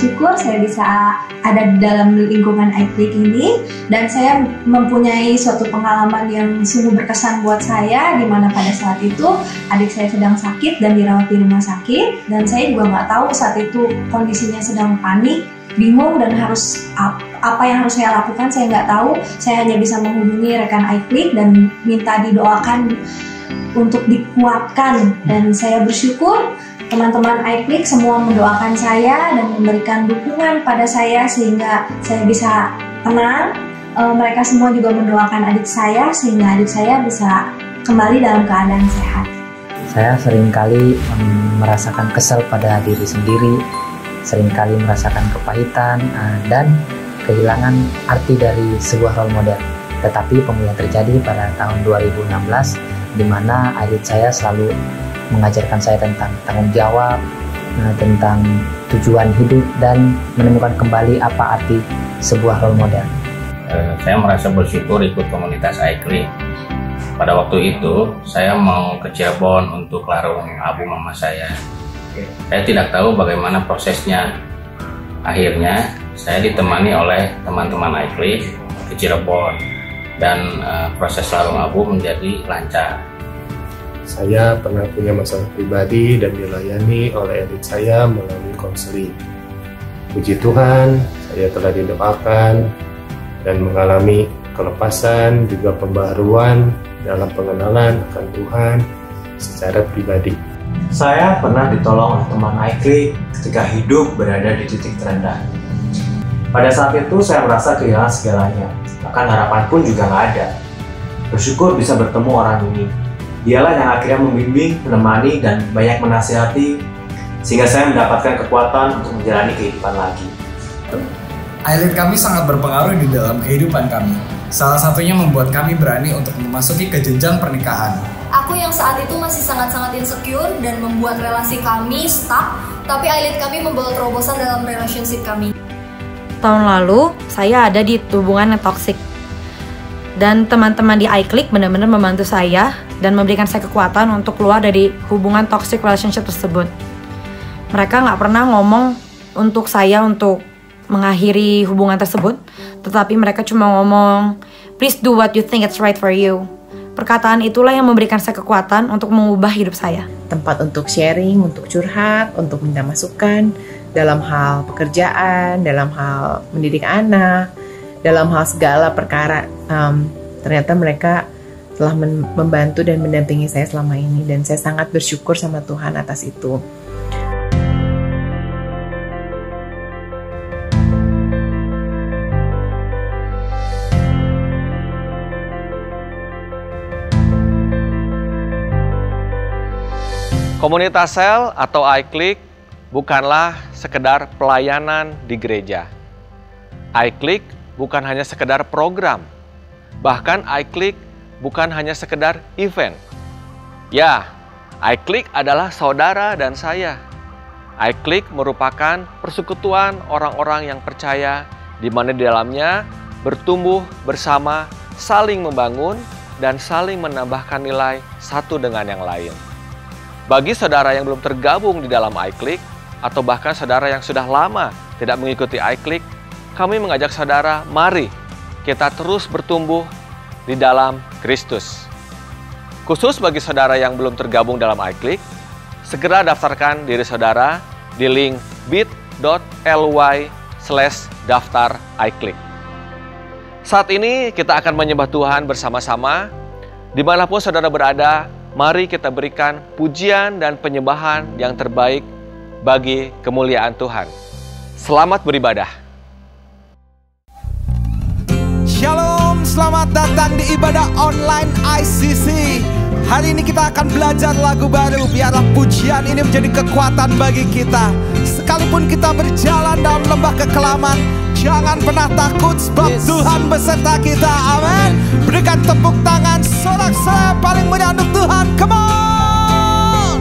bersyukur saya bisa ada di dalam lingkungan iClick ini, dan saya mempunyai suatu pengalaman yang sungguh berkesan buat saya, di mana pada saat itu adik saya sedang sakit dan dirawat di rumah sakit, dan saya juga nggak tahu saat itu kondisinya sedang panik, bingung, dan harus apa yang harus saya lakukan saya nggak tahu. Saya hanya bisa menghubungi rekan iClick dan minta didoakan untuk dikuatkan, dan saya bersyukur teman-teman iClick semua mendoakan saya dan memberikan dukungan pada saya sehingga saya bisa tenang. Mereka semua juga mendoakan adik saya sehingga adik saya bisa kembali dalam keadaan sehat. Saya seringkali merasakan kesal pada diri sendiri, seringkali merasakan kepahitan dan kehilangan arti dari sebuah role model. Tetapi pemulihan terjadi pada tahun 2016, di mana adik saya selalu mengajarkan saya tentang tanggung jawab, tentang tujuan hidup, dan menemukan kembali apa arti sebuah role model. Saya merasa bersyukur ikut komunitas iClick. Pada waktu itu saya mau ke Cirebon untuk larung abu mama saya. Saya tidak tahu bagaimana prosesnya. Akhirnya saya ditemani oleh teman-teman iClick ke Cirebon, dan proses larung abu menjadi lancar. Saya pernah punya masalah pribadi dan dilayani oleh adik saya melalui konseling. Puji Tuhan, saya telah didoakan dan mengalami kelepasan, juga pembaharuan dalam pengenalan akan Tuhan secara pribadi. Saya pernah ditolong oleh teman iClick ketika hidup berada di titik terendah. Pada saat itu saya merasa kehilangan segalanya, bahkan harapan pun juga nggak ada. Bersyukur bisa bertemu orang ini. Dialah yang akhirnya membimbing, menemani, dan banyak menasihati, sehingga saya mendapatkan kekuatan untuk menjalani kehidupan lagi. iClick kami sangat berpengaruh di dalam kehidupan kami. Salah satunya membuat kami berani untuk memasuki ke jenjang pernikahan. Aku yang saat itu masih sangat-sangat insecure dan membuat relasi kami stuck, tapi iClick kami membawa terobosan dalam relationship kami. Tahun lalu, saya ada di hubungan yang toksik. Dan teman-teman di iClick benar-benar membantu saya dan memberikan saya kekuatan untuk keluar dari hubungan toxic relationship tersebut. Mereka nggak pernah ngomong untuk saya untuk mengakhiri hubungan tersebut, tetapi mereka cuma ngomong, "Please do what you think it's right for you." Perkataan itulah yang memberikan saya kekuatan untuk mengubah hidup saya. Tempat untuk sharing, untuk curhat, untuk minta masukan dalam hal pekerjaan, dalam hal mendidik anak, dalam hal segala perkara. Ternyata mereka telah membantu dan mendampingi saya selama ini, dan saya sangat bersyukur sama Tuhan atas itu. Komunitas sel atau iClick bukanlah sekedar pelayanan di gereja. iClick bukan hanya sekedar program. Bahkan iClick bukan hanya sekedar event. Ya, iClick adalah saudara dan saya. iClick merupakan persekutuan orang-orang yang percaya, di mana di dalamnya bertumbuh bersama, saling membangun, dan saling menambahkan nilai satu dengan yang lain. Bagi saudara yang belum tergabung di dalam iClick, atau bahkan saudara yang sudah lama tidak mengikuti iClick, kami mengajak saudara, mari kita terus bertumbuh di dalam Kristus. Khusus bagi saudara yang belum tergabung dalam iClick, segera daftarkan diri saudara di link bit.ly/daftar iClick. Saat ini kita akan menyembah Tuhan bersama-sama. Dimanapun saudara berada, mari kita berikan pujian dan penyembahan yang terbaik bagi kemuliaan Tuhan. Selamat beribadah. Shalom, selamat datang di ibadah online ICC. Hari ini kita akan belajar lagu baru. Biarlah pujian ini menjadi kekuatan bagi kita. Sekalipun kita berjalan dalam lembah kekelaman, jangan pernah takut sebab Tuhan beserta kita. Amin. Berikan tepuk tangan sorak-sorai paling meriah untuk Tuhan. Come on.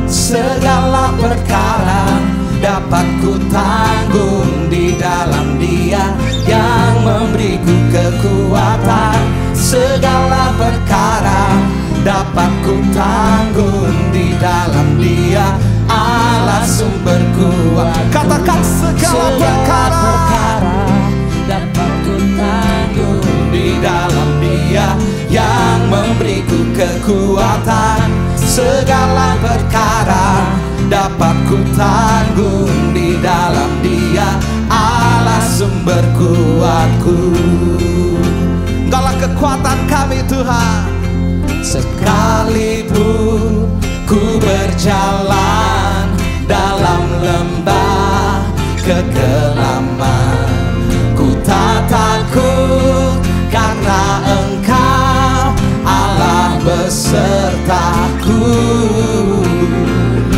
Segala perkara dapat ku tanggung di dalam Dia yang memberiku kekuatan. Segala perkara dapat ku tanggung segala perkara dapat ku tanggung di dalam Dia yang memberiku kekuatan. Segala perkara dapat ku tanggung di dalam Dia, Allah sumber kuatku. Engkaulah kekuatan kami Tuhan. Sekalipun ku berjalan dalam lembah kegelapan, ku tak takut karena Engkau Allah besertaku.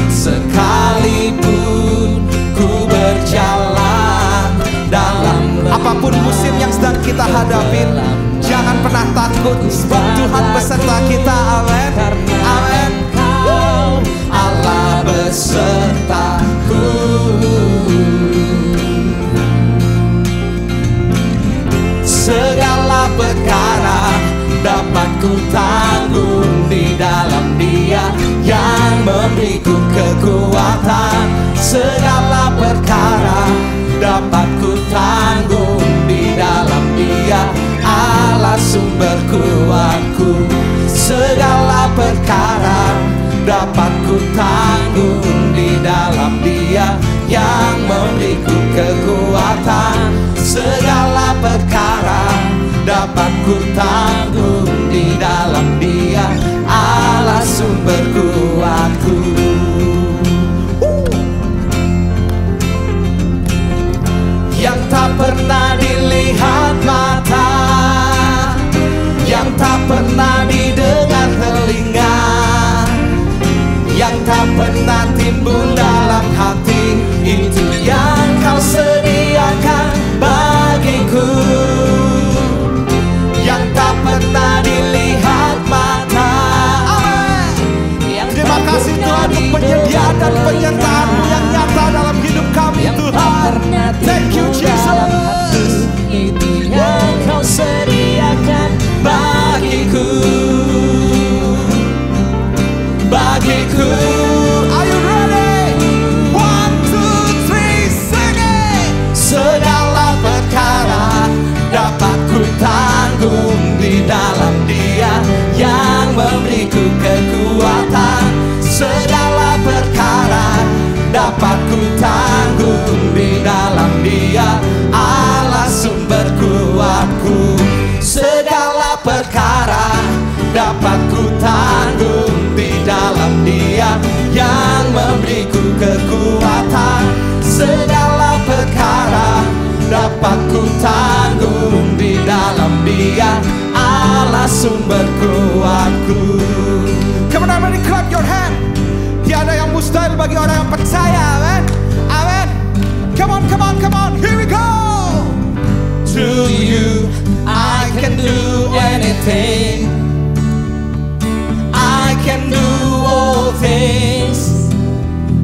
Sekalipun ku berjalan dalam apapun musim yang sedang kita hadapin, jangan pernah takut sebab Tuhan beserta kita. Amin. Amin. Allah besertaku. Segala perkara dapat ku tanggung di dalam Dia yang memberiku kekuatan. Segala perkara dapat ku tanggung di dalam Dia, Allah sumber kuatku. Segala perkara dapat ku tanggung di dalam Dia yang memberiku kekuatan. Segala perkara dapat ku tanggung di dalam Dia, Allah sumber kuatku. Yang tak pernah dilihat mata, yang tak pernah didengar telinga, yang tak pernah timbul dalam hati, itu yang Kau sediakan bagiku. Yang tak pernah dilihat mata. Terima kasih Tuhan untuk penyediaan dan penyertaan-Mu yang nyata dalam hidup kami Tuhan. Thank you Jesus. Itu yang Kau sediakan bagiku. Bagiku. Are you ready? 1, 2, 3, sing it. Segala perkara dapat ku tanggung di dalam Dia yang memberiku kekuatan. Segala perkara dapat ku tanggung di dalam Dia, Allah sumber kuatku. Segala perkara dapat ku tanggung di dalam Dia yang memberiku kekuatan. Segala perkara dapat ku tanggung di dalam Dia, Allah sumber kuatku. Come on everybody, clap your hand. Tiada yang mustahil bagi orang yang percaya. Amen. Amen. Come on, come on, come on. Here we go. Through you I can do anything. I can do all things,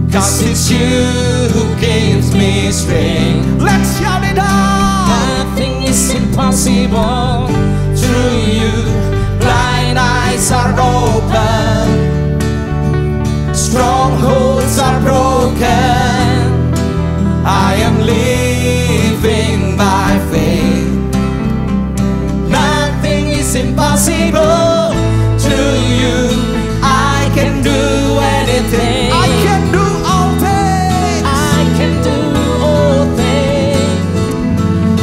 'cause it's you who gives me strength. Let's shout it out. Nothing is impossible. Through you blind eyes are open, strongholds are broken. I am living by faith. Nothing is impossible. Through you I can do anything. I can do all things. I can do all things,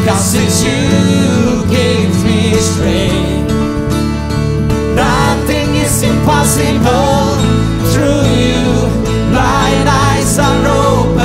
'cause it's you who gives me strength. Nothing is impossible. Through you blind eyes are open.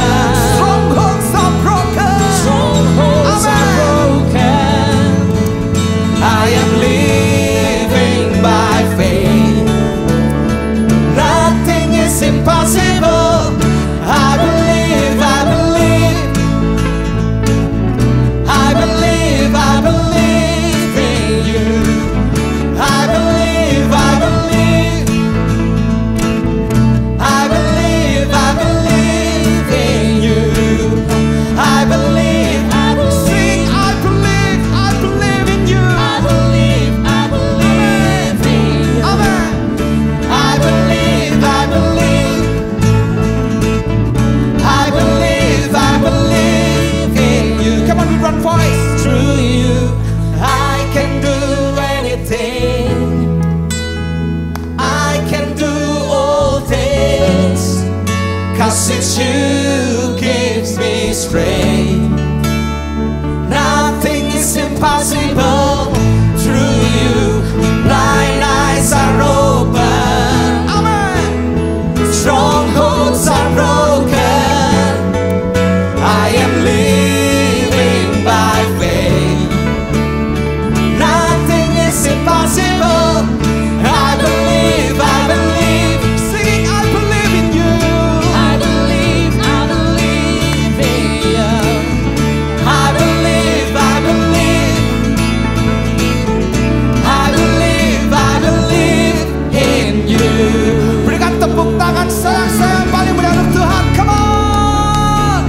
strength. Nothing is impossible through you. Blind eyes are open. Amen. Strongholds are broken. I am living by faith. Nothing is impossible. I believe, I believe. Sing, I believe in you. I believe in you. I believe, I believe. I believe in you. Berikan tepuk tangan sayang-sayang paling mulia untuk Tuhan. Come on.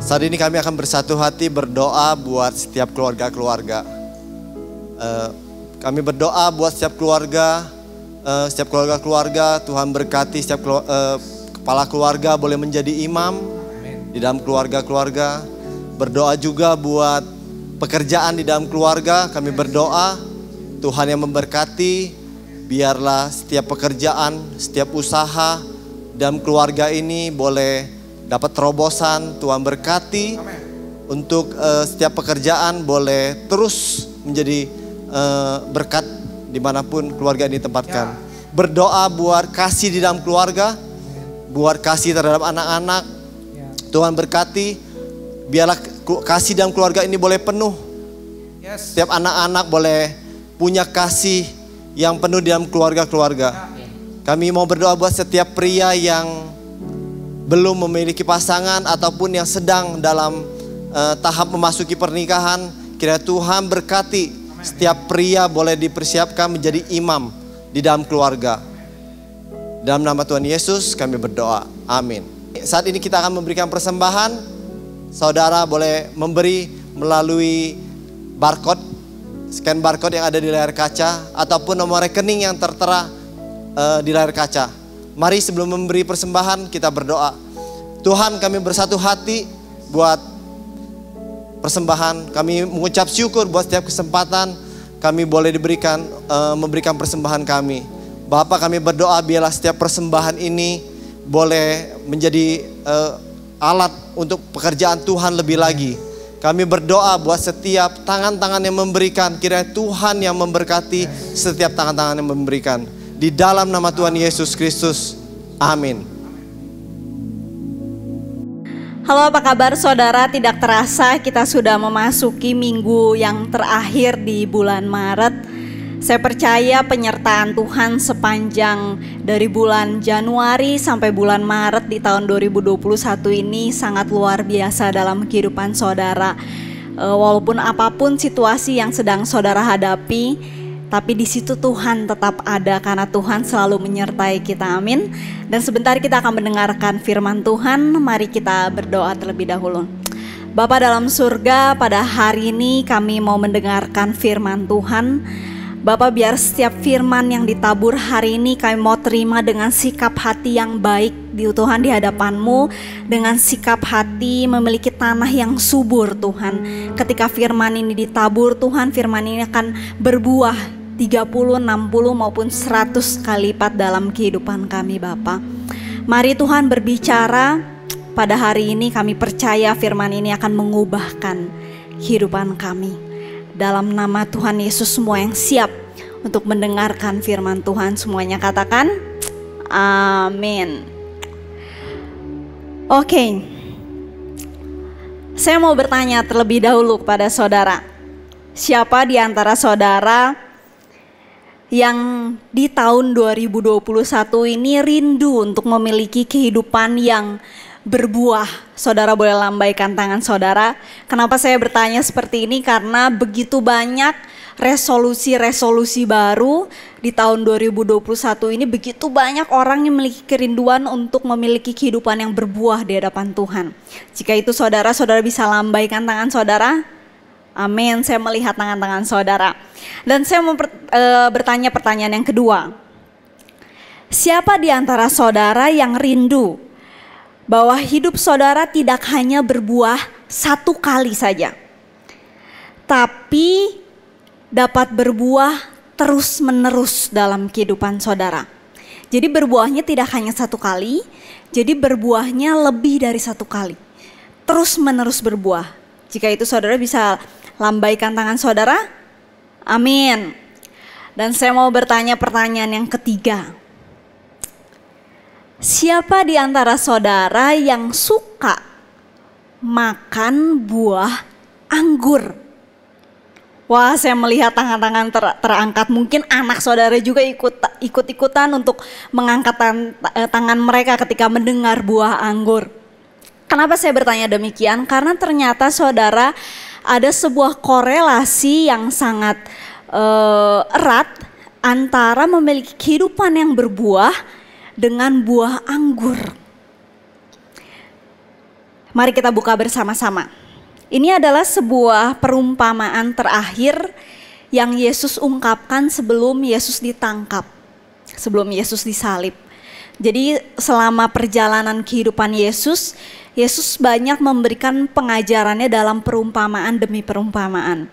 Saat ini kami akan bersatu hati berdoa buat setiap keluarga-keluarga. Kami berdoa buat setiap keluarga-keluarga. Tuhan berkati setiap kepala keluarga boleh menjadi imam di dalam keluarga-keluarga. Berdoa juga buat pekerjaan di dalam keluarga. Kami berdoa Tuhan yang memberkati. Biarlah setiap pekerjaan, setiap usaha dalam keluarga ini boleh dapat terobosan. Tuhan berkati untuk setiap pekerjaan boleh terus menjadi berkat dimanapun keluarga ini ditempatkan. Berdoa buat kasih di dalam keluarga, buat kasih terhadap anak-anak. Tuhan berkati, biarlah kasih dalam keluarga ini boleh penuh. Setiap anak-anak boleh punya kasih yang penuh di dalam keluarga-keluarga. Kami mau berdoa buat setiap pria yang belum memiliki pasangan ataupun yang sedang dalam tahap memasuki pernikahan. Kiranya Tuhan berkati setiap pria boleh dipersiapkan menjadi imam di dalam keluarga. Dalam nama Tuhan Yesus kami berdoa. Amin. Saat ini kita akan memberikan persembahan. Saudara boleh memberi melalui barcode, scan barcode yang ada di layar kaca ataupun nomor rekening yang tertera di layar kaca. Mari sebelum memberi persembahan kita berdoa. Tuhan, kami bersatu hati buat persembahan. Kami mengucap syukur buat setiap kesempatan kami boleh memberikan persembahan kami. Bapa, kami berdoa biarlah setiap persembahan ini boleh menjadi alat untuk pekerjaan Tuhan lebih lagi. Kami berdoa buat setiap tangan-tangan yang memberikan, kiranya Tuhan yang memberkati setiap tangan-tangan yang memberikan. Di dalam nama Tuhan Yesus Kristus. Amin. Halo, apa kabar saudara? Tidak terasa kita sudah memasuki minggu yang terakhir di bulan Maret. Saya percaya penyertaan Tuhan sepanjang dari bulan Januari sampai bulan Maret di tahun 2021 ini sangat luar biasa dalam kehidupan saudara. Walaupun apapun situasi yang sedang saudara hadapi, tapi di situ Tuhan tetap ada karena Tuhan selalu menyertai kita. Amin. Dan sebentar kita akan mendengarkan firman Tuhan. Mari kita berdoa terlebih dahulu. Bapa dalam surga, pada hari ini kami mau mendengarkan firman Tuhan. Bapa, biar setiap firman yang ditabur hari ini kami mau terima dengan sikap hati yang baik di Tuhan di hadapan-Mu, dengan sikap hati memiliki tanah yang subur Tuhan. Ketika firman ini ditabur Tuhan, firman ini akan berbuah 30, 60 maupun 100 kali lipat dalam kehidupan kami Bapa. Mari Tuhan berbicara pada hari ini, kami percaya firman ini akan mengubahkan kehidupan kami. Dalam nama Tuhan Yesus, semua yang siap untuk mendengarkan firman Tuhan semuanya katakan amin. Oke. Saya mau bertanya terlebih dahulu kepada saudara. Siapa di antara saudara yang di tahun 2021 ini rindu untuk memiliki kehidupan yang berbuah? Saudara boleh lambaikan tangan saudara. Kenapa saya bertanya seperti ini? Karena begitu banyak resolusi-resolusi baru di tahun 2021 ini, begitu banyak orang yang memiliki kerinduan untuk memiliki kehidupan yang berbuah di hadapan Tuhan. Jika itu saudara bisa lambaikan tangan saudara. Amin, saya melihat tangan-tangan saudara. Dan saya mau bertanya pertanyaan yang kedua. Siapa di antara saudara yang rindu bahwa hidup saudara tidak hanya berbuah satu kali saja, tapi dapat berbuah terus-menerus dalam kehidupan saudara? Jadi berbuahnya tidak hanya satu kali, jadi berbuahnya lebih dari satu kali. Terus menerus berbuah. Jika itu saudara bisa lambaikan tangan saudara. Amin. Dan saya mau bertanya pertanyaan yang ketiga. Siapa di antara saudara yang suka makan buah anggur? Wah, saya melihat tangan-tangan terangkat. Mungkin anak saudara juga ikut-ikutan untuk mengangkat tangan mereka ketika mendengar buah anggur. Kenapa saya bertanya demikian? Karena ternyata saudara ada sebuah korelasi yang sangat erat antara memiliki kehidupan yang berbuah dengan buah anggur. Mari kita buka bersama-sama. Ini adalah sebuah perumpamaan terakhir yang Yesus ungkapkan sebelum Yesus ditangkap, sebelum Yesus disalib. Jadi selama perjalanan kehidupan Yesus, Yesus banyak memberikan pengajarannya dalam perumpamaan demi perumpamaan.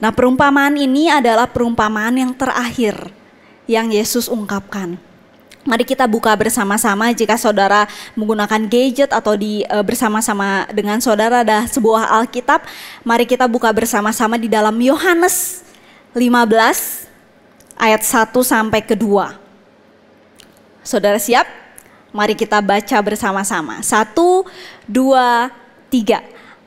Nah, perumpamaan ini adalah perumpamaan yang terakhir yang Yesus ungkapkan. Mari kita buka bersama-sama. Jika saudara menggunakan gadget atau bersama-sama dengan saudara ada sebuah Alkitab, mari kita buka bersama-sama di dalam Yohanes 15 ayat 1 sampai ke 2. Saudara siap? Mari kita baca bersama-sama. 1, 2, 3.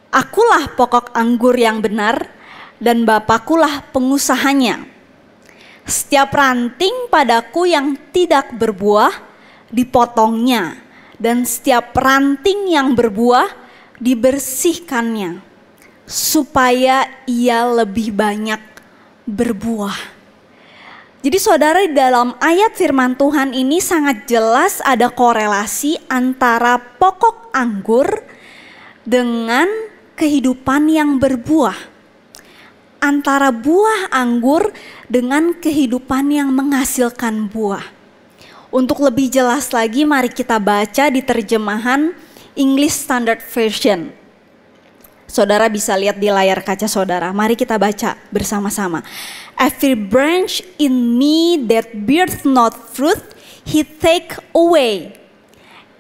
Akulah pokok anggur yang benar dan Bapakulah pengusahanya. Setiap ranting padaku yang tidak berbuah dipotongnya, dan setiap ranting yang berbuah dibersihkannya, supaya ia lebih banyak berbuah. Jadi saudara, di dalam ayat firman Tuhan ini sangat jelas ada korelasi antara pokok anggur dengan kehidupan yang berbuah. Antara buah anggur dengan kehidupan yang menghasilkan buah. Untuk lebih jelas lagi, mari kita baca di terjemahan English Standard Version. Saudara bisa lihat di layar kaca saudara. Mari kita baca bersama-sama. Every branch in me that beareth not fruit, he take away.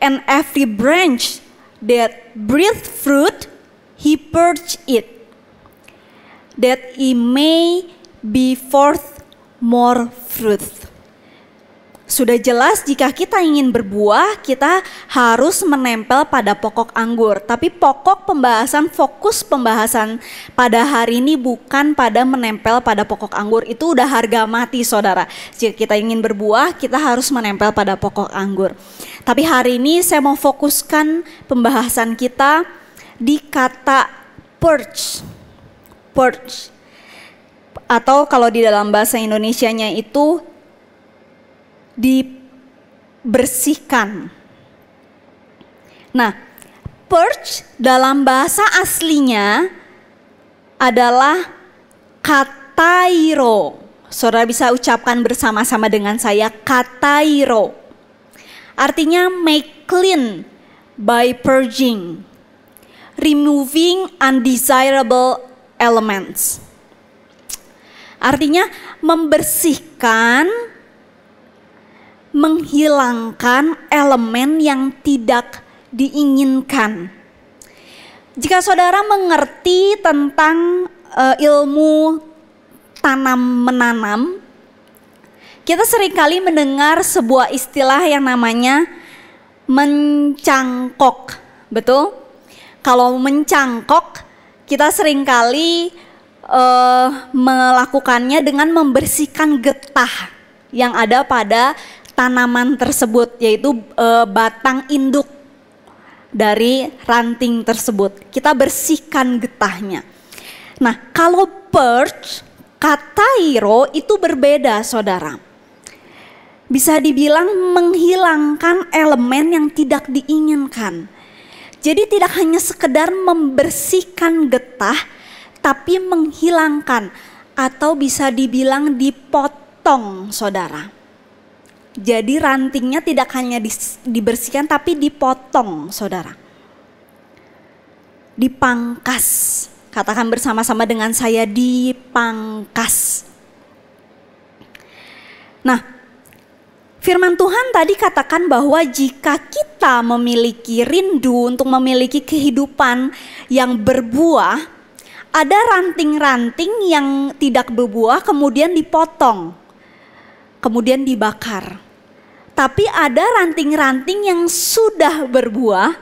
And every branch that beareth fruit, he purge it, that he may be forth more fruit. Sudah jelas jika kita ingin berbuah, kita harus menempel pada pokok anggur. Tapi fokus pembahasan pada hari ini bukan pada menempel pada pokok anggur. Itu udah harga mati saudara. Jika kita ingin berbuah, kita harus menempel pada pokok anggur. Tapi hari ini saya mau fokuskan pembahasan kita di kata purge. Purge, atau kalau di dalam bahasa Indonesianya itu dibersihkan. Nah, purge dalam bahasa aslinya adalah katairo. Saudara bisa ucapkan bersama-sama dengan saya, katairo. Artinya make clean by purging, removing undesirable elements. Artinya membersihkan, menghilangkan elemen yang tidak diinginkan. Jika saudara mengerti tentang ilmu tanam-menanam, kita seringkali mendengar sebuah istilah yang namanya mencangkok. Betul? Kalau mencangkok, kita seringkali melakukannya dengan membersihkan getah yang ada pada tanaman tersebut, yaitu batang induk dari ranting tersebut. Kita bersihkan getahnya. Nah, kalau purge, katairo itu berbeda saudara. Bisa dibilang menghilangkan elemen yang tidak diinginkan. Jadi tidak hanya sekedar membersihkan getah, tapi menghilangkan atau bisa dibilang dipotong saudara. Jadi rantingnya tidak hanya dibersihkan tapi dipotong saudara. Dipangkas. Katakan bersama-sama dengan saya, dipangkas. Nah, Firman Tuhan tadi katakan bahwa jika kita memiliki rindu untuk memiliki kehidupan yang berbuah, ada ranting-ranting yang tidak berbuah kemudian dipotong, kemudian dibakar. Tapi ada ranting-ranting yang sudah berbuah,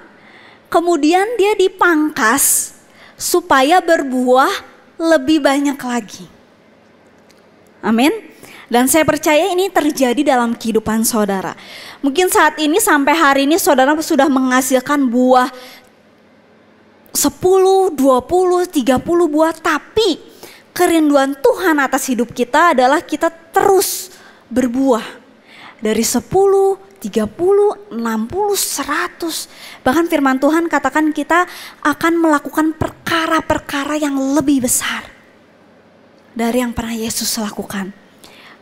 kemudian dia dipangkas supaya berbuah lebih banyak lagi. Amin. Dan saya percaya ini terjadi dalam kehidupan saudara. Mungkin saat ini sampai hari ini saudara sudah menghasilkan buah 10, 20, 30 buah. Tapi kerinduan Tuhan atas hidup kita adalah kita terus berbuah. Dari 10, 30, 60, 100. Bahkan firman Tuhan katakan kita akan melakukan perkara-perkara yang lebih besar dari yang pernah Yesus lakukan.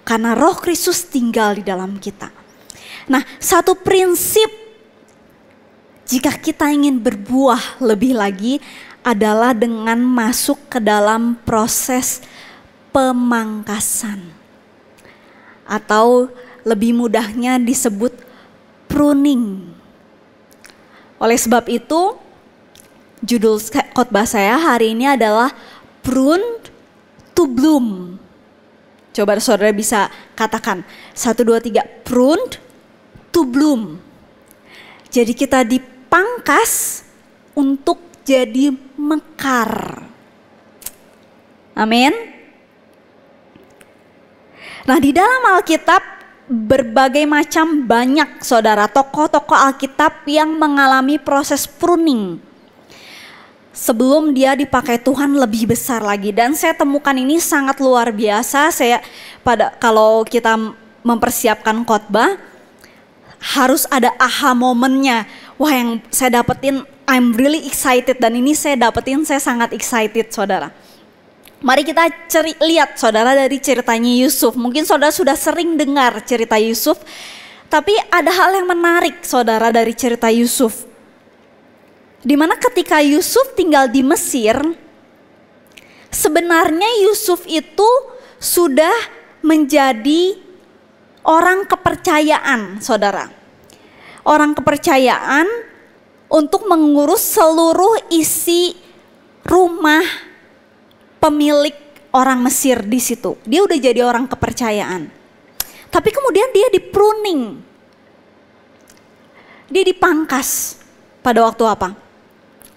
Karena Roh Kristus tinggal di dalam kita. Nah, satu prinsip jika kita ingin berbuah lebih lagi adalah dengan masuk ke dalam proses pemangkasan. Atau lebih mudahnya disebut pruning. Oleh sebab itu, judul khotbah saya hari ini adalah Prune to Bloom. Coba saudara bisa katakan 1, 2, 3, pruned to bloom. Jadi kita dipangkas untuk jadi mekar. Amin. Nah, di dalam Alkitab berbagai macam banyak saudara tokoh-tokoh Alkitab yang mengalami proses pruning sebelum dia dipakai Tuhan lebih besar lagi. Dan saya temukan ini sangat luar biasa. Kalau kita mempersiapkan khotbah harus ada aha momennya. Wah, yang saya dapetin I'm really excited, dan ini saya sangat excited saudara. Mari kita lihat saudara dari ceritanya Yusuf. Mungkin saudara sudah sering dengar cerita Yusuf, tapi ada hal yang menarik saudara dari cerita Yusuf. Dimana ketika Yusuf tinggal di Mesir, sebenarnya Yusuf itu sudah menjadi orang kepercayaan saudara. Orang kepercayaan untuk mengurus seluruh isi rumah pemilik orang Mesir di situ. Dia udah jadi orang kepercayaan. Tapi kemudian dia di-pruning. Dia dipangkas pada waktu apa?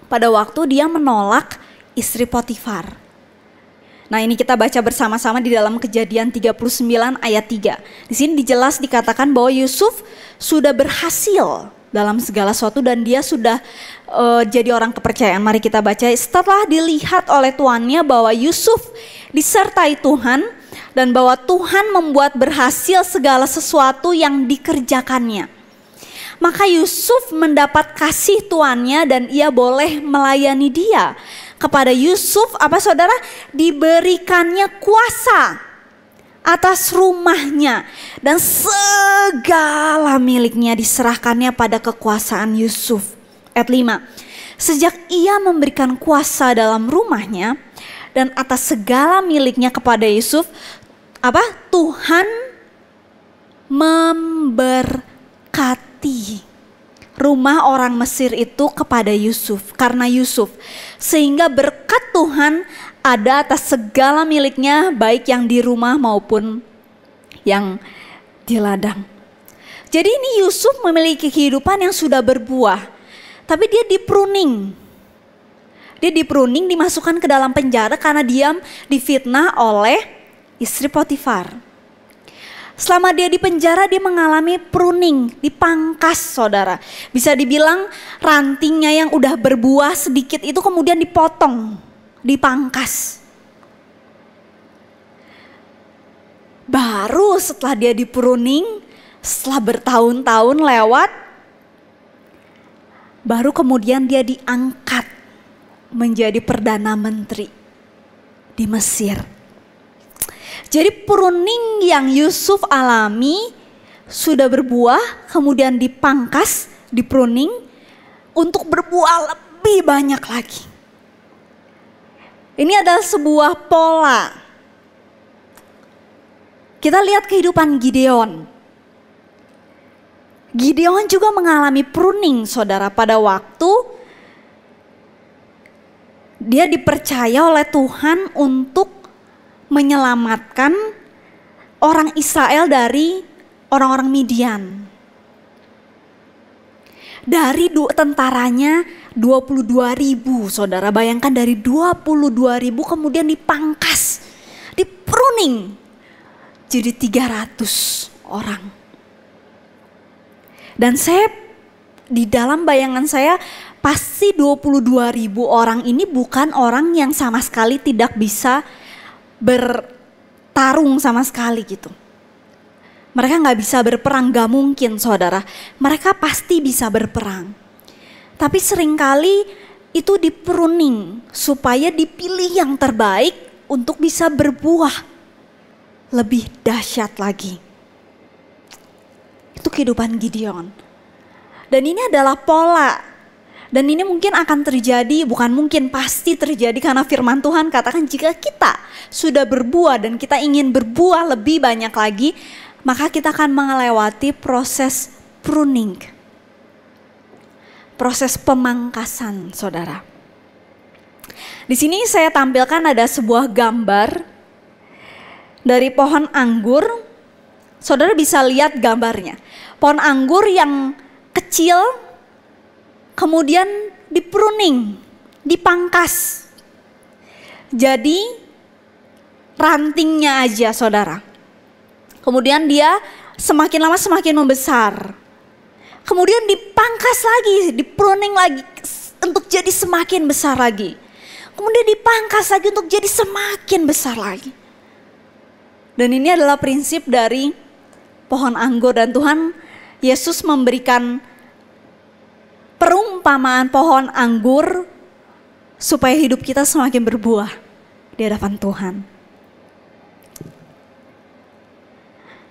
Pada waktu dia menolak istri Potifar. Nah, ini kita baca bersama-sama di dalam Kejadian 39 ayat 3. Di sini jelas dikatakan bahwa Yusuf sudah berhasil dalam segala sesuatu dan dia sudah jadi orang kepercayaan. Mari kita baca. Setelah dilihat oleh tuannya bahwa Yusuf disertai Tuhan dan bahwa Tuhan membuat berhasil segala sesuatu yang dikerjakannya, maka Yusuf mendapat kasih tuannya dan ia boleh melayani dia. Kepada Yusuf apa saudara? Diberikannya kuasa atas rumahnya dan segala miliknya diserahkannya pada kekuasaan Yusuf. Ayat 5. Sejak ia memberikan kuasa dalam rumahnya dan atas segala miliknya kepada Yusuf, Tuhan memberkati rumah orang Mesir itu kepada Yusuf karena Yusuf, sehingga berkat Tuhan ada atas segala miliknya, baik yang di rumah maupun yang di ladang. Jadi ini Yusuf memiliki kehidupan yang sudah berbuah, tapi dia di-pruning. Dia di-pruning, dimasukkan ke dalam penjara karena dia difitnah oleh istri Potifar. Selama dia di penjara dia mengalami pruning, dipangkas saudara. Bisa dibilang rantingnya yang udah berbuah sedikit itu kemudian dipotong, dipangkas. Baru setelah dia di-pruning, setelah bertahun-tahun lewat, baru kemudian dia diangkat menjadi Perdana Menteri di Mesir. Jadi pruning yang Yusuf alami sudah berbuah, kemudian dipangkas, dipruning untuk berbuah lebih banyak lagi. Ini adalah sebuah pola. Kita lihat kehidupan Gideon. Gideon juga mengalami pruning, saudara, pada waktu dia dipercaya oleh Tuhan untuk menyelamatkan orang Israel dari orang-orang Midian. Dari tentaranya 22.000, saudara, bayangkan dari 22.000 kemudian dipangkas, dipruning jadi 300 orang. Dan saya di dalam bayangan saya pasti 22.000 orang ini bukan orang yang sama sekali tidak bisa bertarung sama sekali gitu. Mereka nggak bisa berperang, nggak mungkin, saudara. Mereka pasti bisa berperang. Tapi seringkali itu dipruning supaya dipilih yang terbaik untuk bisa berbuah lebih dahsyat lagi. Itu kehidupan Gideon. Dan ini adalah pola. Dan ini mungkin akan terjadi, bukan mungkin, pasti terjadi karena firman Tuhan katakan jika kita sudah berbuah dan kita ingin berbuah lebih banyak lagi, maka kita akan melewati proses pruning. Proses pemangkasan, saudara. Di sini saya tampilkan ada sebuah gambar dari pohon anggur. Saudara bisa lihat gambarnya. Pohon anggur yang kecil kemudian dipruning, dipangkas. Jadi rantingnya aja, saudara. Kemudian dia semakin lama semakin membesar. Kemudian dipangkas lagi, dipruning lagi untuk jadi semakin besar lagi. Kemudian dipangkas lagi untuk jadi semakin besar lagi. Dan ini adalah prinsip dari pohon anggur, dan Tuhan Yesus memberikan perumpamaan pohon anggur supaya hidup kita semakin berbuah di hadapan Tuhan.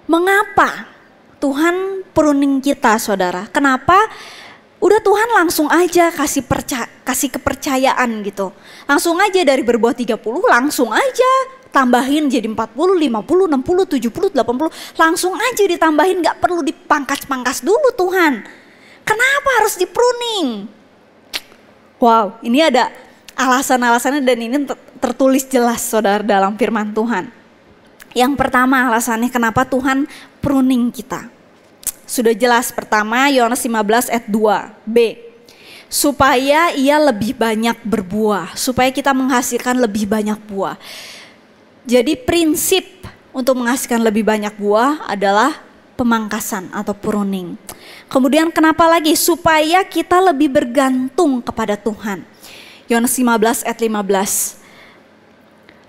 Mengapa Tuhan pruning kita, saudara? Kenapa? Udah Tuhan langsung aja kasih kepercayaan gitu. Langsung aja dari berbuah 30 langsung aja tambahin jadi 40, 50, 60, 70, 80. Langsung aja ditambahin, gak perlu dipangkas-pangkas dulu Tuhan. Kenapa harus dipruning? Wow, ini ada alasan-alasannya dan ini tertulis jelas, saudara, dalam firman Tuhan. Yang pertama alasannya kenapa Tuhan pruning kita. Sudah jelas, pertama Yohanes 15 ayat 2b. Supaya ia lebih banyak berbuah, supaya kita menghasilkan lebih banyak buah. Jadi prinsip untuk menghasilkan lebih banyak buah adalah pemangkasan atau pruning. Kemudian kenapa lagi? Supaya kita lebih bergantung kepada Tuhan. Yohanes 15 ayat 15.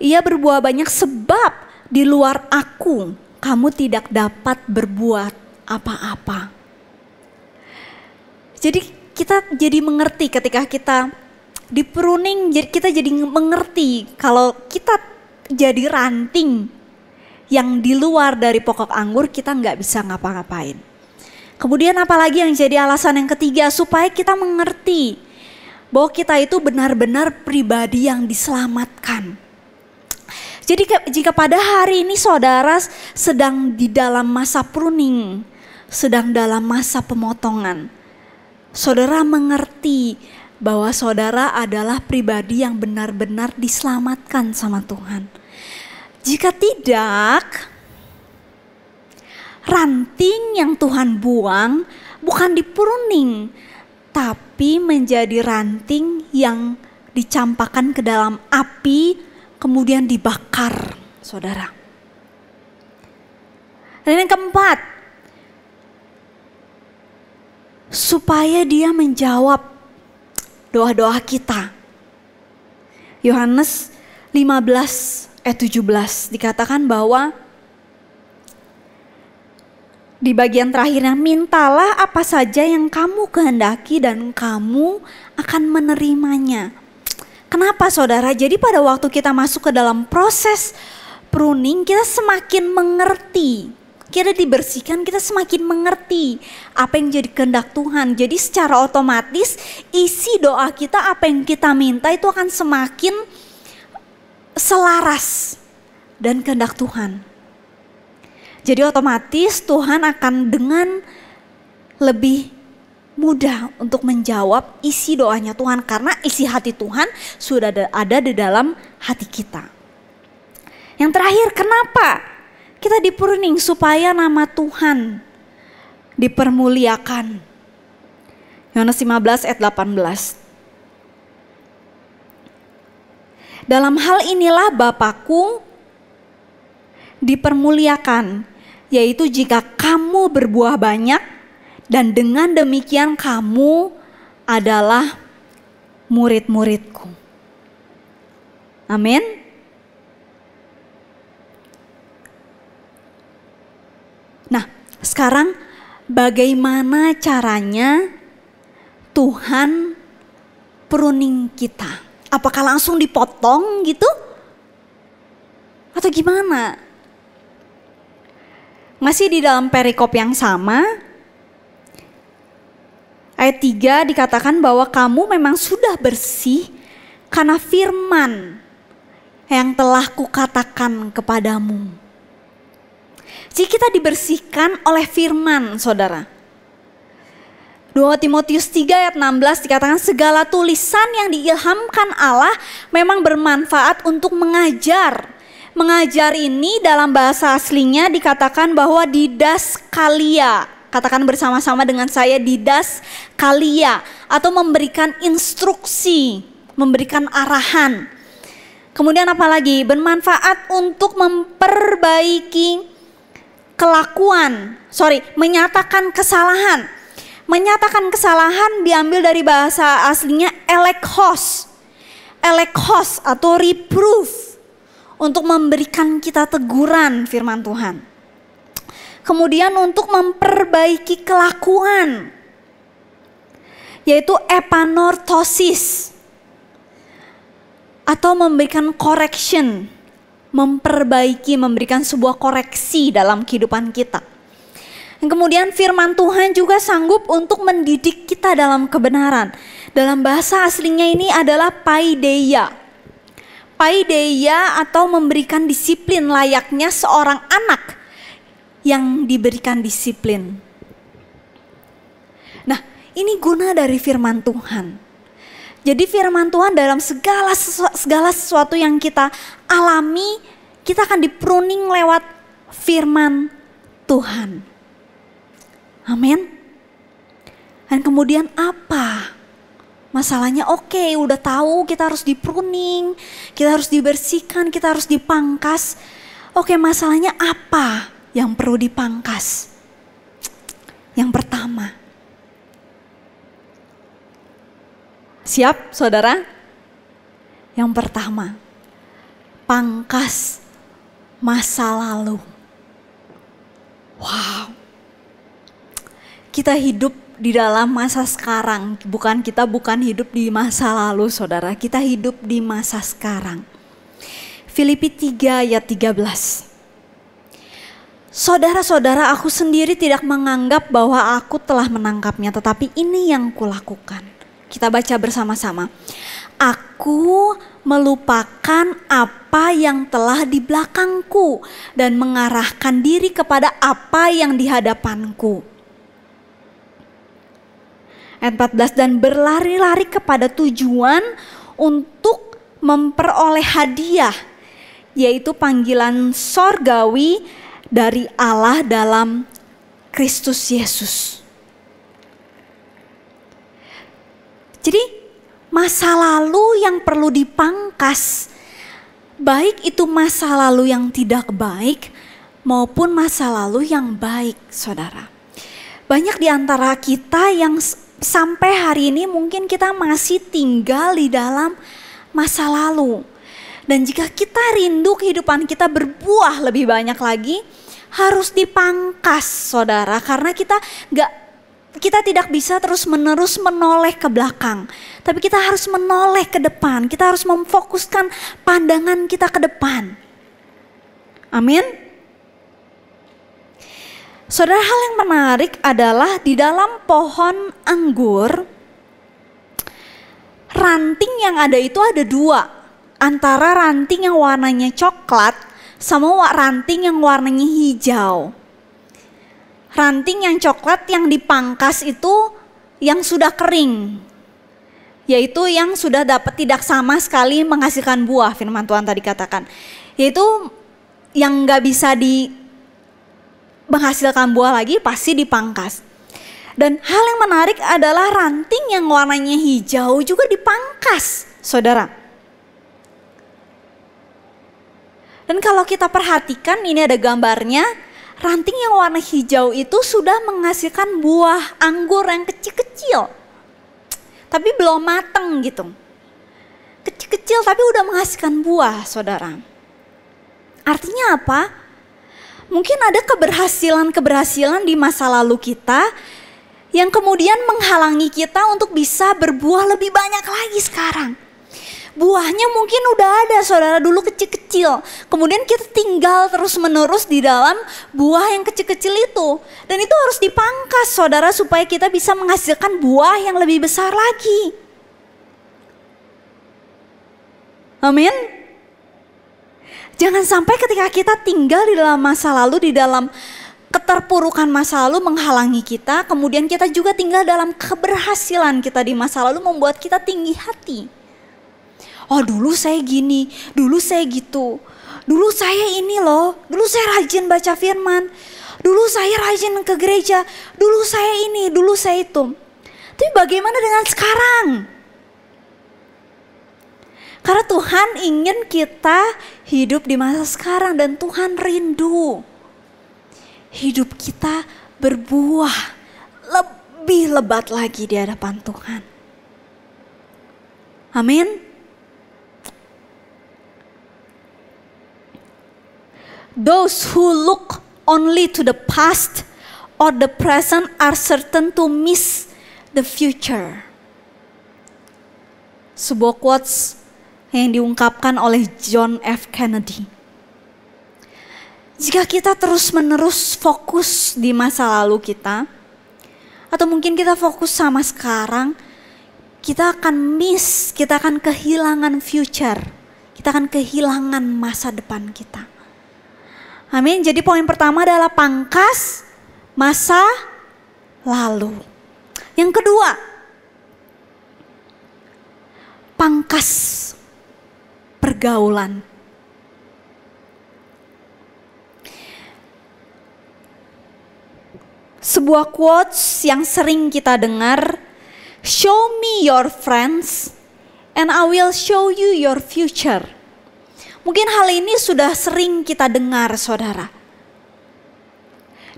Ia berbuah banyak sebab di luar aku kamu tidak dapat berbuat apa-apa. Jadi kita jadi mengerti ketika kita dipruning, kita jadi mengerti kalau kita jadi ranting yang di luar dari pokok anggur, kita nggak bisa ngapa-ngapain. Kemudian apalagi yang jadi alasan yang ketiga, supaya kita mengerti bahwa kita itu benar-benar pribadi yang diselamatkan. Jadi jika pada hari ini saudara sedang di dalam masa pruning, sedang dalam masa pemotongan, saudara mengerti bahwa saudara adalah pribadi yang benar-benar diselamatkan sama Tuhan. Jika tidak, ranting yang Tuhan buang bukan dipruning, tapi menjadi ranting yang dicampakkan ke dalam api, kemudian dibakar, saudara. Dan yang keempat, supaya dia menjawab doa-doa kita. Yohanes 15 ayat 17 dikatakan bahwa di bagian terakhirnya, mintalah apa saja yang kamu kehendaki dan kamu akan menerimanya. Kenapa, saudara? Jadi pada waktu kita masuk ke dalam proses pruning, kita semakin mengerti. Kita dibersihkan, kita semakin mengerti apa yang jadi kehendak Tuhan. Jadi secara otomatis isi doa kita, apa yang kita minta itu akan semakin selaras dan kehendak Tuhan. Jadi otomatis Tuhan akan dengan lebih mudah untuk menjawab isi doanya Tuhan, karena isi hati Tuhan sudah ada di dalam hati kita. Yang terakhir, kenapa kita di-pruning? Supaya nama Tuhan dipermuliakan. Yohanes 15 ayat 18. Dalam hal inilah Bapakku dipermuliakan, yaitu jika kamu berbuah banyak, dan dengan demikian kamu adalah murid-muridku. Amin. Nah, sekarang bagaimana caranya Tuhan pruning kita? Apakah langsung dipotong gitu? Atau gimana? Masih di dalam perikop yang sama, ayat 3 dikatakan bahwa kamu memang sudah bersih karena firman yang telah kukatakan kepadamu. Jadi kita dibersihkan oleh firman, saudara. 2 Timotius 3 ayat 16 dikatakan segala tulisan yang diilhamkan Allah memang bermanfaat untuk mengajar. Mengajar ini dalam bahasa aslinya dikatakan bahwa didaskalia. Katakan bersama-sama dengan saya, didaskalia, atau memberikan instruksi, memberikan arahan. Kemudian apalagi? Bermanfaat untuk memperbaiki menyatakan kesalahan. Menyatakan kesalahan diambil dari bahasa aslinya elekhos. Elekhos atau reproof, untuk memberikan kita teguran firman Tuhan. Kemudian untuk memperbaiki kelakuan, yaitu epanorthosis, atau memberikan correction, memperbaiki, memberikan sebuah koreksi dalam kehidupan kita. Dan kemudian firman Tuhan juga sanggup untuk mendidik kita dalam kebenaran. Dalam bahasa aslinya ini adalah paideia. Paideia atau memberikan disiplin layaknya seorang anak yang diberikan disiplin. Nah, ini guna dari firman Tuhan. Jadi firman Tuhan dalam segala sesuatu yang kita alami, kita akan di-pruning lewat firman Tuhan. Amin. Dan kemudian apa? Masalahnya oke, udah tahu kita harus di-pruning, kita harus dibersihkan, kita harus dipangkas. Oke, masalahnya apa yang perlu dipangkas? Yang pertama. Siap, saudara? Yang pertama, pangkas masa lalu. Wow. Kita hidup di dalam masa sekarang, bukan hidup di masa lalu, saudara. Kita hidup di masa sekarang. Filipi 3 ayat 13. Saudara-saudara, aku sendiri tidak menganggap bahwa aku telah menangkapnya, tetapi ini yang kulakukan. Kita baca bersama-sama. Aku melupakan apa yang telah di belakangku dan mengarahkan diri kepada apa yang di hadapanku. Ayat 14, dan berlari-lari kepada tujuan untuk memperoleh hadiah, yaitu panggilan sorgawi dari Allah dalam Kristus Yesus. Jadi masa lalu yang perlu dipangkas, baik itu masa lalu yang tidak baik maupun masa lalu yang baik, saudara. Banyak di antara kita yang sampai hari ini mungkin kita masih tinggal di dalam masa lalu. Dan jika kita rindu kehidupan kita berbuah lebih banyak lagi, harus dipangkas, saudara. Karena kita tidak bisa terus-menerus menoleh ke belakang. Tapi kita harus menoleh ke depan. Kita harus memfokuskan pandangan kita ke depan. Amin. Saudara, hal yang menarik adalah di dalam pohon anggur, ranting yang ada itu ada dua. Antara ranting yang warnanya coklat sama ranting yang warnanya hijau. ranting yang coklat yang dipangkas itu yang sudah kering, yaitu yang sudah tidak sama sekali menghasilkan buah, firman Tuhan tadi katakan, yaitu yang nggak bisa menghasilkan buah lagi pasti dipangkas. Dan hal yang menarik adalah ranting yang warnanya hijau juga dipangkas, saudara. Dan kalau kita perhatikan, ini ada gambarnya, ranting yang warna hijau itu sudah menghasilkan buah anggur yang kecil-kecil, tapi belum mateng gitu. Kecil-kecil tapi udah menghasilkan buah, saudara. Artinya apa? Mungkin ada keberhasilan di masa lalu kita yang kemudian menghalangi kita untuk bisa berbuah lebih banyak lagi sekarang. Buahnya mungkin udah ada, saudara, dulu kecil-kecil. Kemudian kita tinggal terus-menerus di dalam buah yang kecil-kecil itu. Dan itu harus dipangkas, saudara, supaya kita bisa menghasilkan buah yang lebih besar lagi. Amin. Jangan sampai ketika kita tinggal di dalam masa lalu, di dalam keterpurukan masa lalu menghalangi kita, kemudian kita juga tinggal dalam keberhasilan kita di masa lalu membuat kita tinggi hati. Oh, dulu saya gini, dulu saya gitu, dulu saya ini loh, dulu saya rajin baca firman, dulu saya rajin ke gereja, dulu saya ini, dulu saya itu. Tapi bagaimana dengan sekarang? Karena Tuhan ingin kita hidup di masa sekarang dan Tuhan rindu hidup kita berbuah lebih lebat lagi di hadapan Tuhan. Amin. Those who look only to the past or the present are certain to miss the future. Sebuah quotes yang diungkapkan oleh John F. Kennedy. Jika kita terus-menerus fokus di masa lalu kita, atau mungkin kita fokus sama sekarang, kita akan miss, kita akan kehilangan future, kita akan kehilangan masa depan kita. Amin. Jadi poin pertama adalah pangkas masa lalu. Yang kedua, pangkas pergaulan. Sebuah quotes yang sering kita dengar, show me your friends and I will show you your future. Mungkin hal ini sudah sering kita dengar, saudara.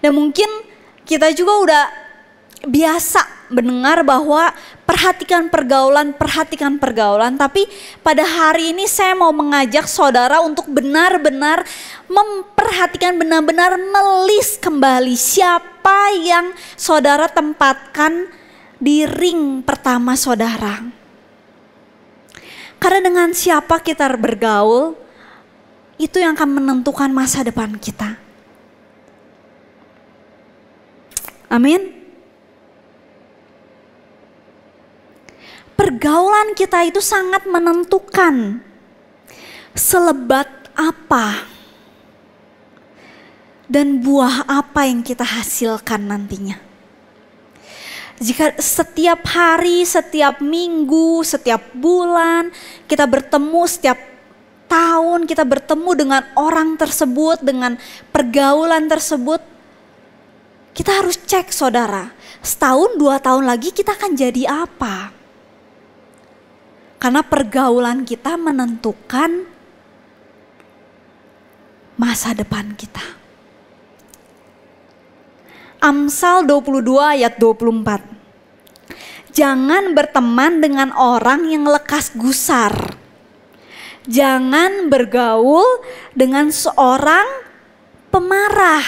Dan mungkin kita juga udah biasa mendengar bahwa perhatikan pergaulan. Tapi pada hari ini saya mau mengajak saudara untuk benar-benar memperhatikan, benar-benar melis kembali siapa yang saudara tempatkan di ring pertama saudara. Karena dengan siapa kita bergaul, itu yang akan menentukan masa depan kita. Amin. Pergaulan kita itu sangat menentukan selebat apa dan buah apa yang kita hasilkan nantinya. Jika setiap hari, setiap minggu, setiap bulan kita bertemu, setiap tahun kita bertemu dengan orang tersebut, dengan pergaulan tersebut, kita harus cek, saudara, setahun 2 tahun lagi kita akan jadi apa? Karena pergaulan kita menentukan masa depan kita. Amsal 22 ayat 24. Jangan berteman dengan orang yang lekas gusar. Jangan bergaul dengan seorang pemarah,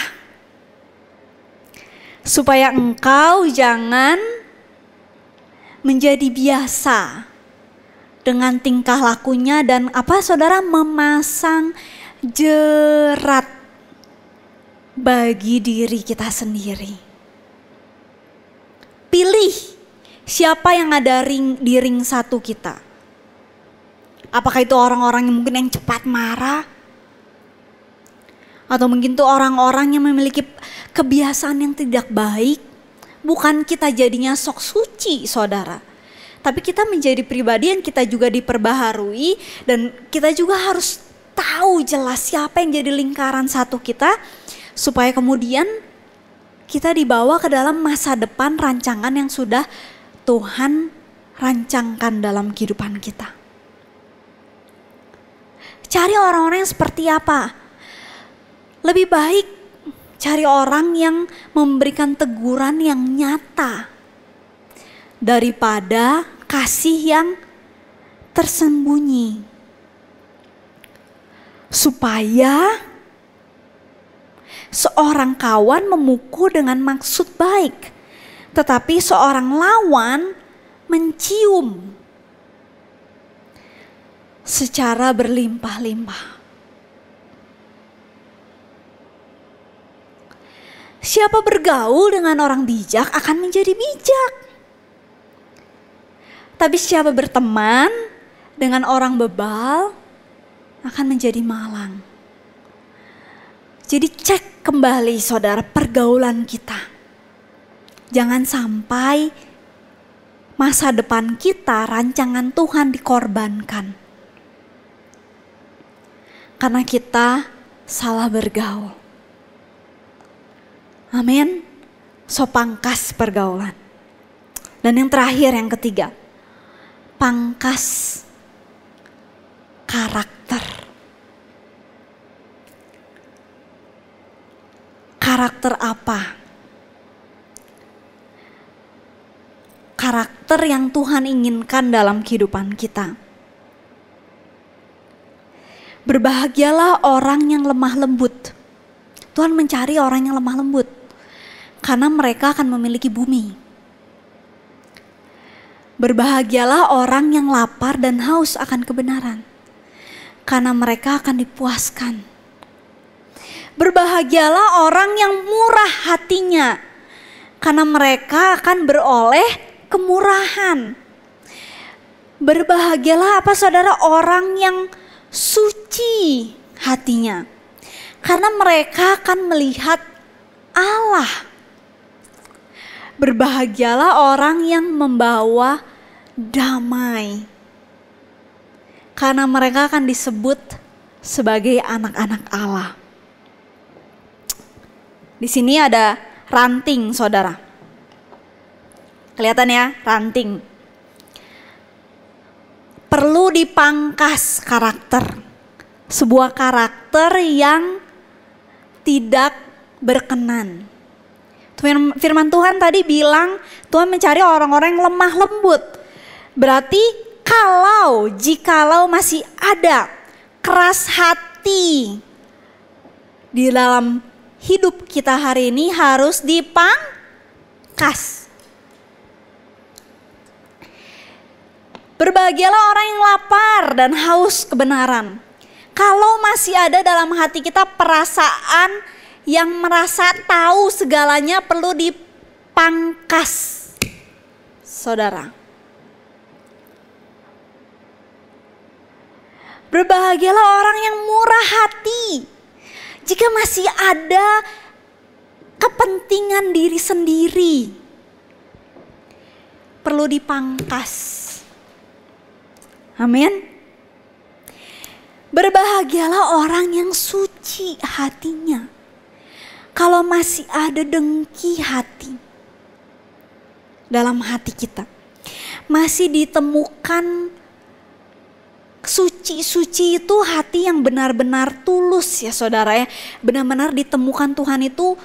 supaya engkau jangan menjadi biasa dengan tingkah lakunya dan apa, saudara, memasang jerat bagi diri kita sendiri. Pilih siapa yang ada di ring satu kita. Apakah itu orang-orang yang mungkin yang cepat marah? atau mungkin tuh orang-orang yang memiliki kebiasaan yang tidak baik, bukan kita jadinya sok suci, saudara. Tapi kita menjadi pribadi yang kita juga diperbaharui, dan kita juga harus tahu jelas siapa yang jadi lingkaran satu kita, supaya kemudian kita dibawa ke dalam masa depan rancangan yang sudah Tuhan rancangkan dalam kehidupan kita. Cari orang-orang yang seperti apa? Lebih baik cari orang yang memberikan teguran yang nyata daripada kasih yang tersembunyi. Supaya seorang kawan memukul dengan maksud baik, tetapi seorang lawan mencium secara berlimpah-limpah. Siapa bergaul dengan orang bijak akan menjadi bijak. Tapi siapa berteman dengan orang bebal akan menjadi malang. Jadi cek kembali saudara pergaulan kita. Jangan sampai masa depan kita, rancangan Tuhan dikorbankan. Karena kita salah bergaul. Amin. So pangkas pergaulan. Dan yang terakhir, yang ketiga, pangkas karakter. Karakter apa? Karakter yang Tuhan inginkan dalam kehidupan kita. Berbahagialah orang yang lemah lembut. Tuhan mencari orang yang lemah lembut. Karena mereka akan memiliki bumi. Berbahagialah orang yang lapar dan haus akan kebenaran. Karena mereka akan dipuaskan. Berbahagialah orang yang murah hatinya. Karena mereka akan beroleh kemurahan. Berbahagialah apa saudara? Orang yang suci hatinya. Karena mereka akan melihat Allah. Berbahagialah orang yang membawa damai. Karena mereka akan disebut sebagai anak-anak Allah. Di sini ada ranting, saudara. Kelihatan ya, ranting. Perlu dipangkas karakter. Sebuah karakter yang tidak berkenan. Firman Tuhan tadi bilang Tuhan mencari orang-orang yang lemah lembut. Berarti jikalau masih ada keras hati di dalam hidup kita hari ini, harus dipangkas. Berbahagialah orang yang lapar dan haus kebenaran. Kalau masih ada dalam hati kita perasaan yang merasa tahu segalanya, perlu dipangkas, saudara. Berbahagialah orang yang murah hati. Jika masih ada kepentingan diri sendiri, perlu dipangkas. Amin. Berbahagialah orang yang suci hatinya. Kalau masih ada dengki hati dalam hati kita, masih ditemukan suci itu hati yang benar-benar tulus ya saudara ya. Benar-benar ditemukan Tuhan itu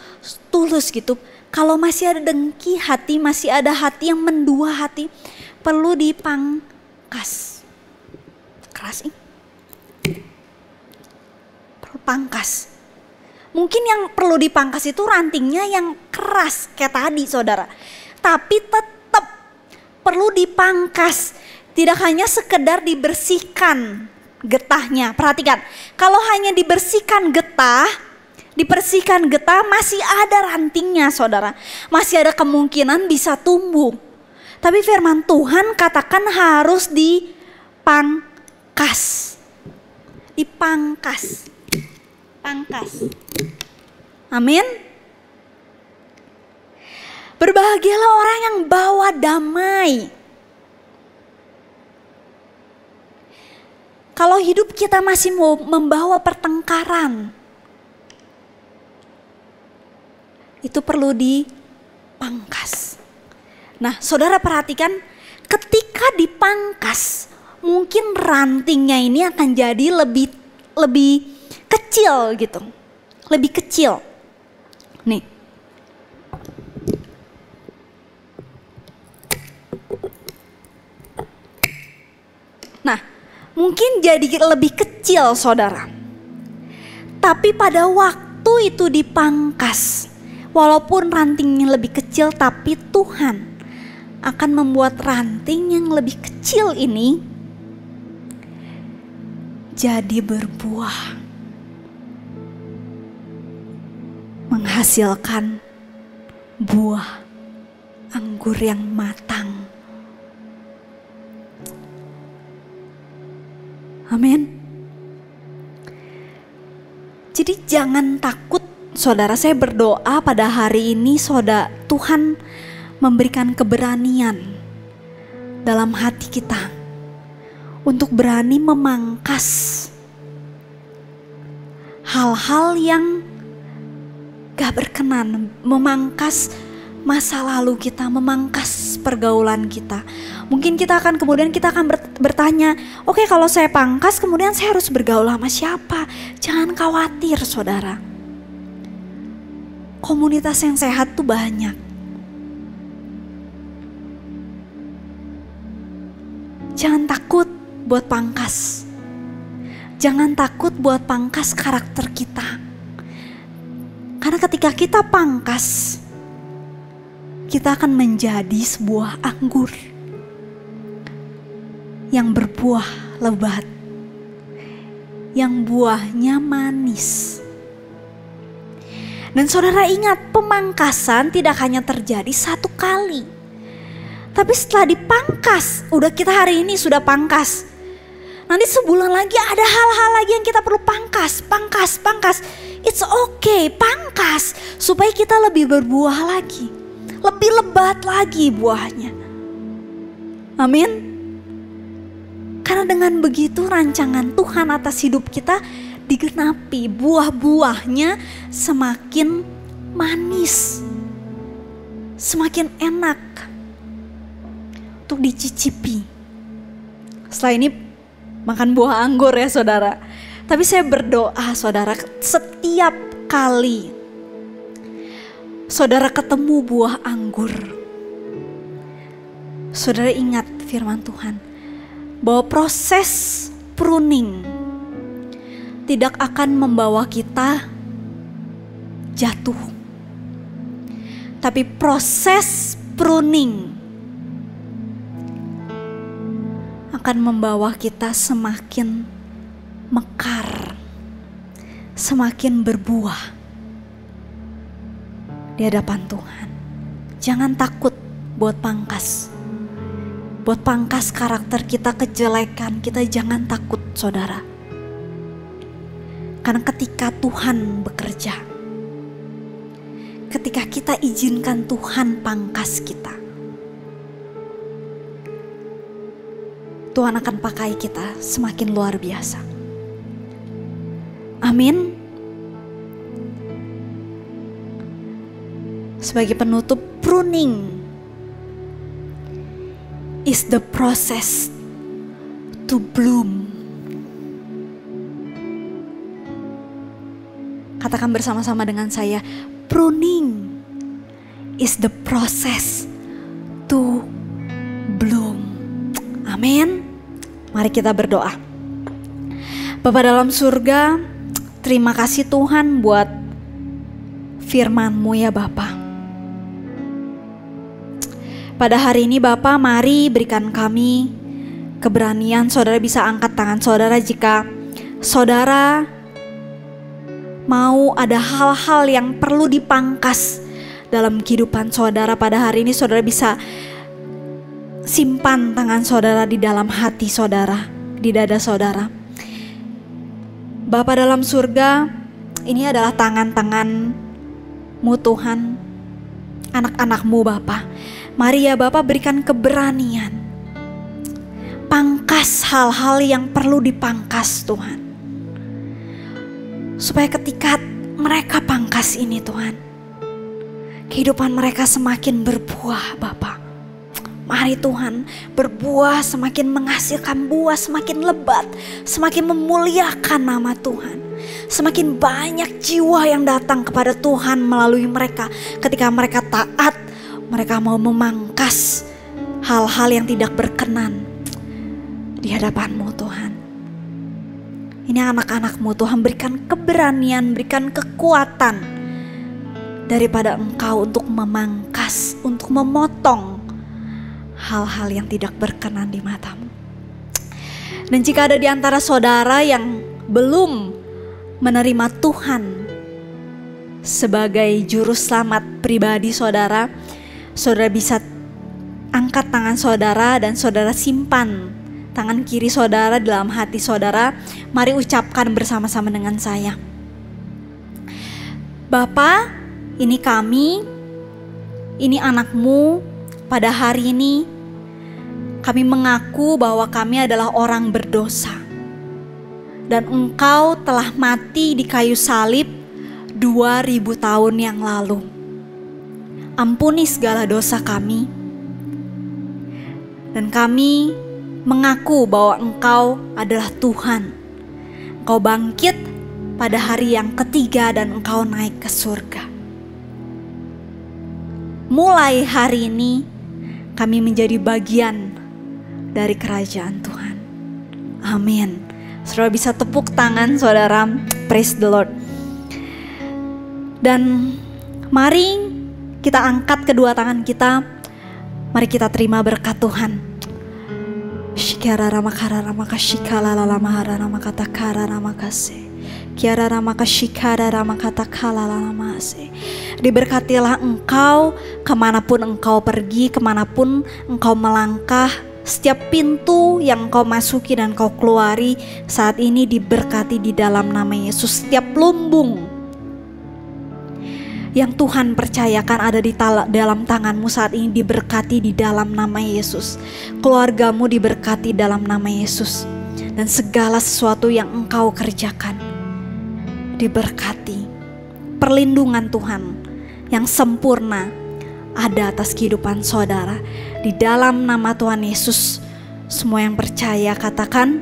tulus gitu. Kalau masih ada dengki hati, masih ada hati yang mendua hati, perlu dipangkas. Keras ini. Perlu pangkas. Mungkin yang perlu dipangkas itu rantingnya yang keras kayak tadi saudara. Tapi tetap perlu dipangkas. Tidak hanya sekedar dibersihkan getahnya. Perhatikan, kalau hanya dibersihkan getah masih ada rantingnya saudara. Masih ada kemungkinan bisa tumbuh. Tapi firman Tuhan katakan harus dipangkas. Dipangkas. pangkas. Amin. Berbahagialah orang yang bawa damai. Kalau hidup kita masih mau membawa pertengkaran, itu perlu dipangkas. Nah, saudara perhatikan, ketika dipangkas, mungkin rantingnya ini akan jadi lebih kecil gitu. Lebih kecil. Nih. Nah, mungkin jadi lebih kecil, saudara. Tapi pada waktu itu dipangkas, walaupun rantingnya lebih kecil, tapi Tuhan akan membuat ranting yang lebih kecil ini jadi berbuah, menghasilkan buah anggur yang matang. Amin. Jadi jangan takut, saudara. Saya berdoa pada hari ini saudara, Tuhan memberikan keberanian dalam hati kita untuk berani memangkas hal-hal yang gak berkenan, memangkas masa lalu kita, memangkas pergaulan kita. Mungkin kita akan bertanya, oke, kalau saya pangkas kemudian saya harus bergaul sama siapa? Jangan khawatir, saudara. Komunitas yang sehat tuh banyak. Jangan takut buat pangkas. Jangan takut buat pangkas karakter kita. Karena ketika kita pangkas, kita akan menjadi sebuah anggur yang berbuah lebat, yang buahnya manis. Dan saudara ingat, pemangkasan tidak hanya terjadi satu kali. Tapi setelah dipangkas, udah kita hari ini sudah pangkas. Nanti sebulan lagi ada hal-hal lagi yang kita perlu pangkas. It's okay, pangkas supaya kita lebih berbuah lagi, lebih lebat lagi buahnya. Amin. Karena dengan begitu rancangan Tuhan atas hidup kita digenapi, buah-buahnya semakin manis, semakin enak untuk dicicipi. Setelah ini makan buah anggur ya saudara. Tapi saya berdoa saudara, setiap kali saudara ketemu buah anggur, saudara ingat firman Tuhan bahwa proses pruning tidak akan membawa kita jatuh. Tapi proses pruning akan membawa kita semakin mekar, semakin berbuah di hadapan Tuhan. Jangan takut buat pangkas. Buat pangkas karakter kita, kejelekan kita, jangan takut saudara. Karena ketika Tuhan bekerja, ketika kita izinkan Tuhan pangkas kita, Tuhan akan pakai kita semakin luar biasa. Amin. Sebagai penutup, pruning is the process to bloom. Katakan bersama-sama dengan saya, pruning is the process to bloom. Amin. Mari kita berdoa. Bapa dalam surga, terima kasih Tuhan buat firman-Mu ya Bapa. Pada hari ini Bapa, mari berikan kami keberanian. Saudara bisa angkat tangan saudara jika saudara mau ada hal-hal yang perlu dipangkas dalam kehidupan saudara. Pada hari ini saudara bisa simpan tangan saudara di dalam hati saudara, di dada saudara. Bapa dalam surga, ini adalah tangan-tangan-Mu Tuhan, anak-anak-Mu Bapa. Mari ya Bapa, berikan keberanian, pangkas hal-hal yang perlu dipangkas Tuhan, supaya ketika mereka pangkas ini Tuhan, kehidupan mereka semakin berbuah Bapa. Mari Tuhan, berbuah, semakin menghasilkan buah, semakin lebat, semakin memuliakan nama Tuhan. Semakin banyak jiwa yang datang kepada Tuhan melalui mereka. Ketika mereka taat, mereka mau memangkas hal-hal yang tidak berkenan di hadapan-Mu Tuhan. Ini anak-anak-Mu Tuhan, berikan keberanian, berikan kekuatan daripada Engkau untuk memangkas, untuk memotong hal-hal yang tidak berkenan di mata-Mu. Dan jika ada di antara saudara yang belum menerima Tuhan sebagai juru selamat pribadi saudara, saudara bisa angkat tangan saudara dan saudara simpan tangan kiri saudara dalam hati saudara. Mari ucapkan bersama-sama dengan saya. Bapa, ini kami, ini anak-Mu. Pada hari ini kami mengaku bahwa kami adalah orang berdosa, dan Engkau telah mati di kayu salib 2000 tahun yang lalu. Ampuni segala dosa kami, dan kami mengaku bahwa Engkau adalah Tuhan. Engkau bangkit pada hari yang ketiga dan Engkau naik ke surga. Mulai hari ini kami menjadi bagian dari kerajaan Tuhan. Amin. Saudara bisa tepuk tangan saudara, praise the Lord. Dan mari kita angkat kedua tangan kita. Mari kita terima berkat Tuhan. Shikara ramakara ramaka shikala lalamahara ramakata kara ramakase. Kiara ramaka shikara ramakata kala lalamase. Diberkatilah engkau kemanapun engkau pergi, kemanapun engkau melangkah. Setiap pintu yang engkau masuki dan engkau keluari saat ini diberkati di dalam nama Yesus. Setiap lumbung yang Tuhan percayakan ada di dalam tanganmu saat ini diberkati di dalam nama Yesus. Keluargamu diberkati dalam nama Yesus. Dan segala sesuatu yang engkau kerjakan diberkati. Perlindungan Tuhan yang sempurna ada atas kehidupan saudara. Di dalam nama Tuhan Yesus, semua yang percaya katakan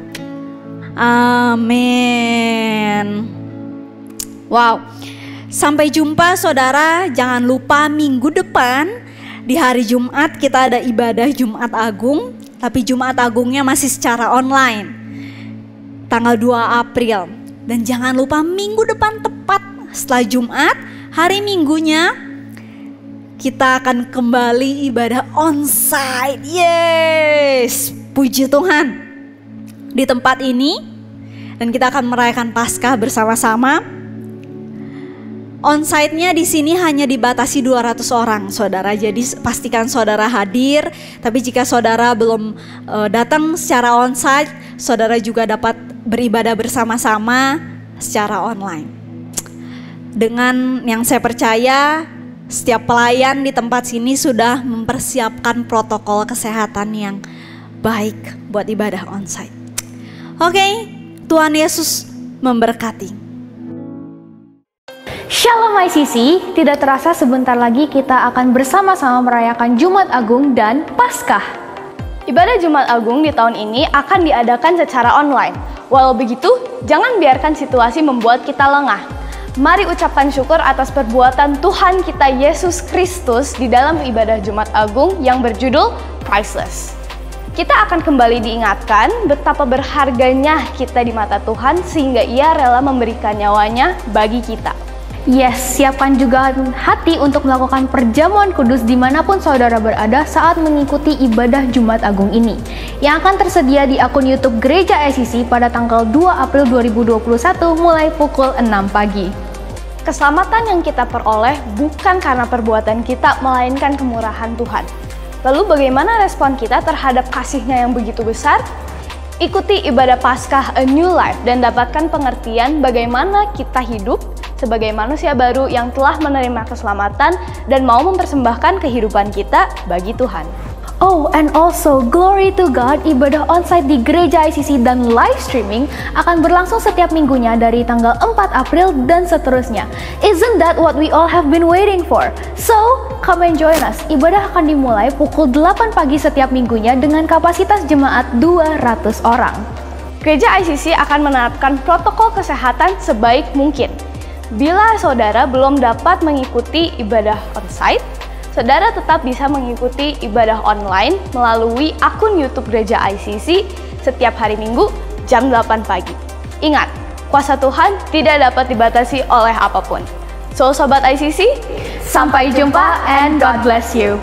amin. Wow. Sampai jumpa saudara. Jangan lupa minggu depan di hari Jumat kita ada ibadah Jumat Agung. Tapi Jumat Agungnya masih secara online, tanggal 2 April. Dan jangan lupa minggu depan tepat setelah Jumat, hari Minggunya kita akan kembali ibadah onsite. Yes, puji Tuhan, di tempat ini. Dan kita akan merayakan Paskah bersama-sama. Onsite-nya di sini hanya dibatasi 200 orang, saudara. Jadi pastikan saudara hadir. Tapi jika saudara belum datang secara onsite, saudara juga dapat beribadah bersama-sama secara online. Dengan yang saya percaya, setiap pelayan di tempat sini sudah mempersiapkan protokol kesehatan yang baik buat ibadah onsite. Oke, Tuhan Yesus memberkati. Shalom ICC, tidak terasa sebentar lagi kita akan bersama-sama merayakan Jumat Agung dan Paskah. Ibadah Jumat Agung di tahun ini akan diadakan secara online. Walau begitu, jangan biarkan situasi membuat kita lengah. Mari ucapkan syukur atas perbuatan Tuhan kita Yesus Kristus di dalam ibadah Jumat Agung yang berjudul Priceless. Kita akan kembali diingatkan betapa berharganya kita di mata Tuhan sehingga Ia rela memberikan nyawanya bagi kita. Yes, siapkan juga hati untuk melakukan perjamuan kudus dimanapun saudara berada saat mengikuti ibadah Jumat Agung ini, yang akan tersedia di akun YouTube Gereja ICC pada tanggal 2 April 2021 mulai pukul 6 pagi. Keselamatan yang kita peroleh bukan karena perbuatan kita, melainkan kemurahan Tuhan. Lalu bagaimana respon kita terhadap kasih-Nya yang begitu besar? Ikuti ibadah Paskah A New Life dan dapatkan pengertian bagaimana kita hidup sebagai manusia baru yang telah menerima keselamatan dan mau mempersembahkan kehidupan kita bagi Tuhan. Oh, and also glory to God, ibadah onsite di Gereja ICC dan live streaming akan berlangsung setiap minggunya dari tanggal 4 April dan seterusnya. Isn't that what we all have been waiting for? So, come and join us. Ibadah akan dimulai pukul 8 pagi setiap minggunya dengan kapasitas jemaat 200 orang. Gereja ICC akan menerapkan protokol kesehatan sebaik mungkin. Bila saudara belum dapat mengikuti ibadah onsite, saudara tetap bisa mengikuti ibadah online melalui akun YouTube Gereja ICC setiap hari Minggu jam 8 pagi. Ingat, kuasa Tuhan tidak dapat dibatasi oleh apapun. So, Sobat ICC, sampai jumpa and God bless you.